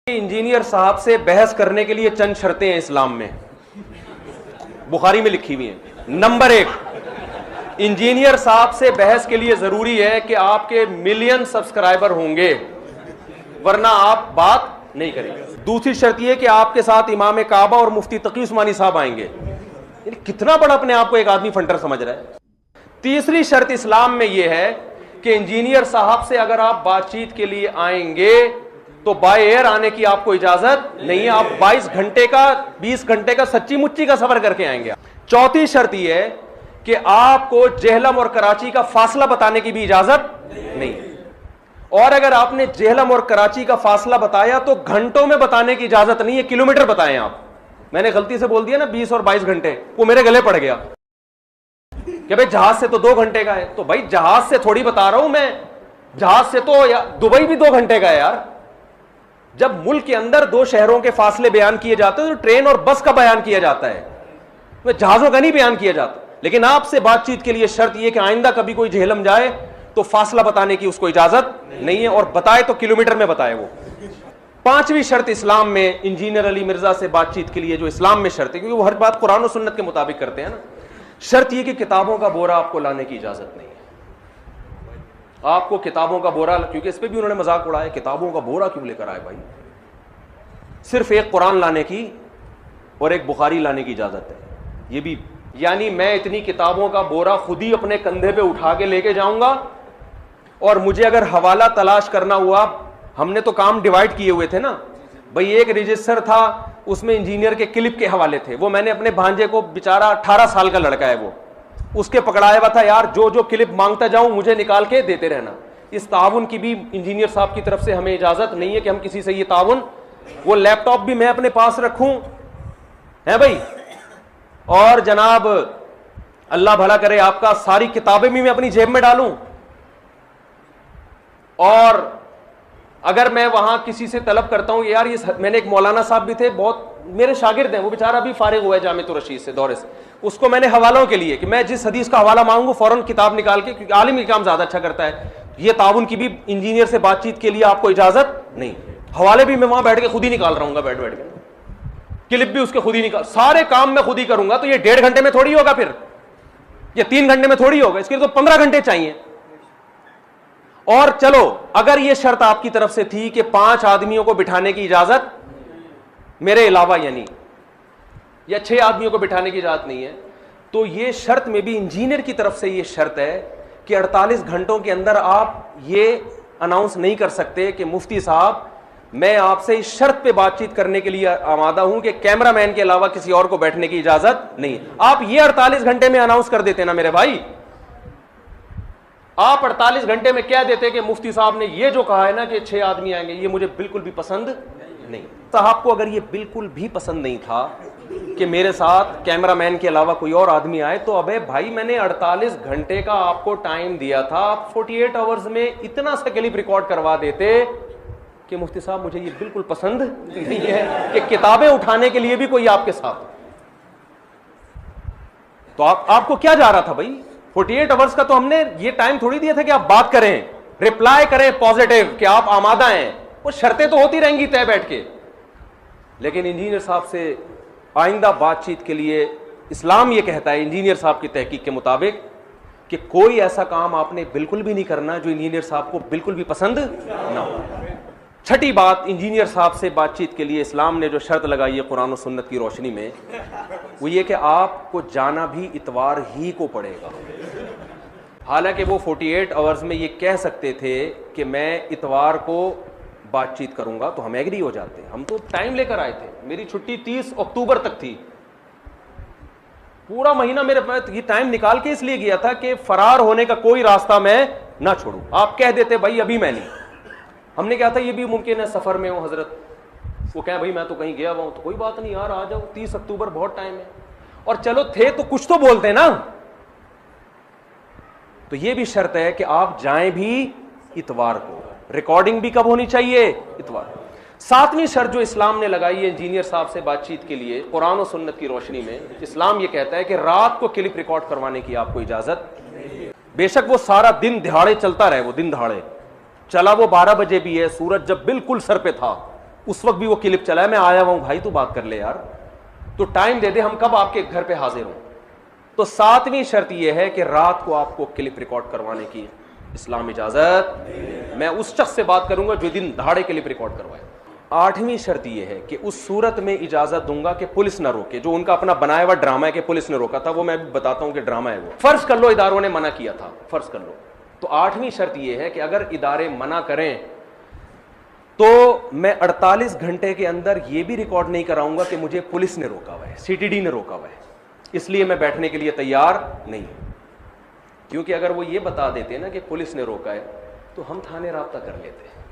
Engineer साहब से बहस करने के लिए चंद शर्तें हैं इस्लाम में, बुखारी में लिखी हुई हैं। नंबर 1, इंजीनियर साहब से बहस के लिए जरूरी है कि आपके मिलियन सब्सक्राइबर होंगे, वरना आप बात नहीं करेंगे। दूसरी शर्त यह कि आपके साथ इमाम काबा और मुफ्ती तकी उस्मानी साहब आएंगे। कितना बड़ा अपने आप को एक आदमी फंटर समझ रहा है। तीसरी शर्त इस्लाम में यह है कि इंजीनियर साहब से अगर आप बातचीत के लिए आएंगे तो बाय एयर आने की आपको इजाजत नहीं है। आप 22 घंटे का 20 घंटे का सच्ची मुच्ची का सफर करके आएंगे। चौथी शर्त यह है कि आपको जेहलम और कराची का फासला बताने की भी इजाजत नहीं है। और अगर आपने जेहलम और कराची का फासला बताया तो घंटों में बताने की इजाजत नहीं है, किलोमीटर बताएं आप। मैंने गलती से बोल दिया ना 20 और 22 घंटे, वो मेरे गले पड़ गया कि भाई जहाज से तो 2 घंटे का है। तो भाई जहाज से थोड़ी बता रहा हूं मैं, जहाज से तो दुबई भी 2 घंटे का है यार। जब मुल्क के अंदर 2 शहरों के फासले बयान किए जाते हैं तो ट्रेन और बस का बयान किया जाता है, वह जहाजों का नहीं बयान किया जाता। लेकिन आपसे बातचीत के लिए शर्त यह कि आइंदा कभी कोई जेहलम जाए तो फासला बताने की उसको इजाजत नहीं है, और बताए तो किलोमीटर में बताए वो। 5वीं शर्त इस्लाम में इंजीनियर अली मिर्जा से बातचीत के लिए जो इस्लाम में शर्त है, क्योंकि वो हर बात कुरान और सुन्नत के मुताबिक करते हैं ना, शर्त यह कि किताबों का बोरा आपको लाने की इजाजत नहीं है। आपको किताबों का बोरा, क्योंकि इस पे भी उन्होंने मजाक उड़ाया, किताबों का बोरा क्यों लेकर आए भाई। सिर्फ एक कुरान लाने की और एक बुखारी लाने की इजाजत है, ये भी। यानी मैं इतनी किताबों का बोरा खुद ही अपने कंधे पे उठा के लेके जाऊंगा, और मुझे अगर हवाला तलाश करना हुआ, हमने तो काम डिवाइड किए हुए थे ना भाई। एक रजिस्टर था, उसमें इंजीनियर के क्लिप के हवाले थे, वो मैंने अपने भांजे को, बेचारा 18 साल का लड़का है वो, उसके पकड़ाया हुआ था यार, जो जो क्लिप मांगता जाऊं मुझे निकाल के देते रहना। इस ताउन की भी इंजीनियर साहब की तरफ से हमें इजाजत नहीं है कि हम किसी से ये ताउन, वो लैपटॉप भी मैं अपने पास रखूं है भाई, और जनाब अल्लाह भला करे आपका, सारी किताबें भी मैं अपनी जेब में डालूं। और अगर मैं वहां किसी से तलब करता हूं यार, ये मैंने एक मौलाना साहब भी थे, बहुत मेरे शागिर्द हैं, वो बेचारा अभी फारिग हुआ है जामिअतुर रशीद से दौरे से, उसको मैंने हवालों के लिए कि मैं जिस हदीस का हवाला मांगू फौरन किताब निकाल के, क्योंकि आलिम काम ज्यादा अच्छा करता है। ये ताउन की भी इंजीनियर से बातचीत के लिए आपको इजाजत नहीं। हवाले भी मैं वहां बैठ के खुद ही निकाल रहा हूँ, बैठ के क्लिप भी उसके खुद ही निकाल, सारे काम मैं खुद ही करूंगा। तो ये 1.5 घंटे में थोड़ी होगा, फिर ये 3 घंटे में थोड़ी होगा, इसके लिए तो 15 घंटे चाहिए। और चलो अगर ये शर्त आपकी तरफ से थी कि 5 आदमियों को बिठाने की इजाजत मेरे अलावा, यानी या 6 आदमियों को बिठाने की इजाजत नहीं है, तो ये शर्त में भी इंजीनियर की तरफ से ये शर्त है कि 48 घंटों के अंदर आप ये अनाउंस नहीं कर सकते कि मुफ्ती साहब मैं आपसे इस शर्त पे बातचीत करने के लिए आमादा हूं कि कैमरामैन के अलावा किसी और को बैठने की इजाजत नहीं। आप ये 48 घंटे में अनाउंस कर देते ना मेरे भाई। आप 48 घंटे में कह देते कि मुफ्ती साहब ने ये जो कहा है ना कि 6 आदमी आएंगे, ये मुझे बिल्कुल भी पसंद नहीं। साहब को अगर ये बिल्कुल भी पसंद नहीं था कि मेरे साथ कैमरामैन के अलावा कोई और आदमी आए, तो अबे भाई मैंने 48 घंटे का आपको टाइम दिया था, आप 48 आवर्स में इतना सा क्लिप रिकॉर्ड करवा देते कि मुफ्ती साहब मुझे ये बिल्कुल पसंद नहीं है कि किताबें उठाने के लिए भी कोई आपके साथ। तो आपको क्या जा रहा था भाई। 48 आवर्स का तो हमने ये टाइम थोड़ी दिया था कि आप बात करें, रिप्लाई करें पॉजिटिव कि आप आमादा हैं। वो शर्तें तो होती रहेंगी तय बैठ के। लेकिन इंजीनियर साहब से आइंदा बातचीत के लिए इस्लाम ये कहता है, इंजीनियर साहब की तहकीक के मुताबिक, कि कोई ऐसा काम आपने बिल्कुल भी नहीं करना जो इंजीनियर साहब को बिल्कुल भी पसंद ना हो। छठी बात, इंजीनियर साहब से बातचीत के लिए इस्लाम ने जो शर्त लगाई है कुरान और सुन्नत की रोशनी में, वो ये कि आपको जाना भी इतवार ही को पड़ेगा। हालांकि वो 48 आवर्स में ये कह सकते थे कि मैं इतवार को बातचीत करूंगा, तो हम एग्री हो जाते। हम तो टाइम लेकर आए थे, मेरी छुट्टी 30 अक्टूबर तक थी, पूरा महीना मेरे पास ये टाइम निकाल के इसलिए गया था कि फरार होने का कोई रास्ता मैं ना छोड़ूं। आप कह देते भाई अभी मैं नहीं। हमने कहा था ये भी मुमकिन है सफर में हो हजरत, वो कहे भाई मैं तो कहीं गया हुआ हूं, तो कोई बात नहीं यार आ जाओ, 30 अक्टूबर बहुत टाइम है। और चलो थे तो कुछ तो बोलते ना। तो ये भी शर्त है कि आप जाएं भी इतवार को, रिकॉर्डिंग भी कब होनी चाहिए, इतवार। 7वीं शर्त जो इस्लाम ने लगाई है इंजीनियर साहब से बातचीत के लिए कुरान और सुन्नत की रोशनी में, इस्लाम ये कहता है कि रात को क्लिप रिकॉर्ड करवाने की आपको इजाजत। बेशक वो सारा दिन दिहाड़े चलता रहे, वो दिन दहाड़े चला, वो 12 बजे भी है, सूरज जब बिल्कुल सर पे था, उस वक्त भी वो क्लिप चला है, मैं आया हुआ हूं भाई, तू बात कर ले यार, तो टाइम दे दे, हम कब आपके घर पे हाजिर हों। तो 7वीं शर्त यह है कि रात को आपको क्लिप रिकॉर्ड करवाने की इस्लाम इजाजत, मैं उस शख्स से बात करूंगा जो दिन दहाड़े क्लिप रिकॉर्ड करवाए। 8वीं शर्त यह है कि उस सूरत में इजाजत दूंगा कि पुलिस ना रोके, जो उनका अपना बनाया हुआ ड्रामा है कि पुलिस ने रोका था, वो मैं भी बताता हूं कि ड्रामा है वो। फर्ज कर लो इदारों ने मना किया था, फर्ज कर लो, तो 8वीं शर्त यह है कि अगर इदारे मना करें तो मैं 48 घंटे के अंदर यह भी रिकॉर्ड नहीं कराऊंगा कि मुझे पुलिस ने रोका हुआ है, सीटीडी ने रोका हुआ है, इसलिए मैं बैठने के लिए तैयार नहीं। क्योंकि अगर वो ये बता देते ना कि पुलिस ने रोका है तो हम थाने राब्ता कर लेते हैं।